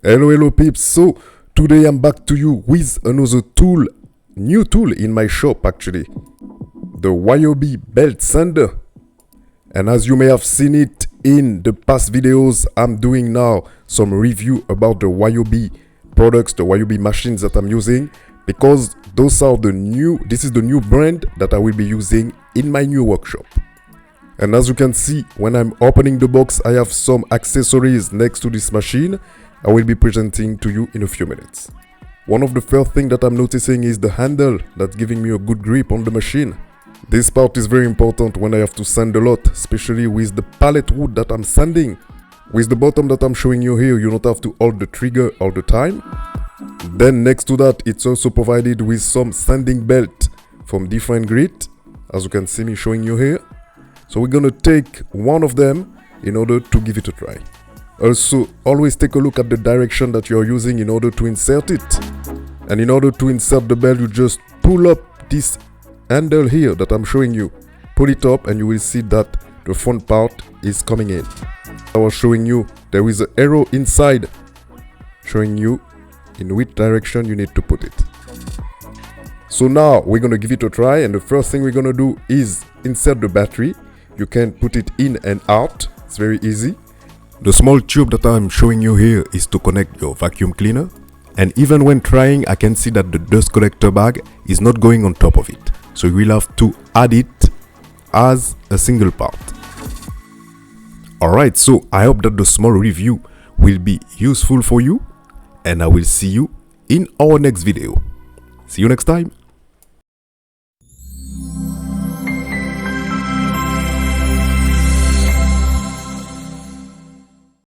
Hello peeps. So today I'm back to you with another tool, new tool in my shop actually, the RYOBI Belt Sander. And as you may have seen it in the past videos, I'm doing now some review about the RYOBI products, the RYOBI machines that I'm using, because this is the new brand that I will be using in my new workshop. And as you can see, when I'm opening the box, I have some accessories next to this machine I will be presenting to you in a few minutes. One of the first things that I'm noticing is the handle that's giving me a good grip on the machine. This part is very important when I have to sand a lot, especially with the pallet wood that I'm sanding. With the bottom that I'm showing you here, you don't have to hold the trigger all the time. Then next to that, it's also provided with some sanding belt from different grit, as you can see me showing you here. So we're gonna take one of them in order to give it a try. Also, always take a look at the direction that you're using in order to insert it. And in order to insert the belt, you just pull up this handle here that I'm showing you. Pull it up and you will see that the front part is coming in. I was showing you there is an arrow inside showing you in which direction you need to put it. So now we're gonna give it a try, and the first thing we're gonna do is insert the battery. You can put it in and out, it's very easy. The small tube that I'm showing you here is to connect your vacuum cleaner, and even when trying, I can see that the dust collector bag is not going on top of it, so you will have to add it as a single part. Alright, so I hope that the small review will be useful for you, and I will see you in our next video. See you next time.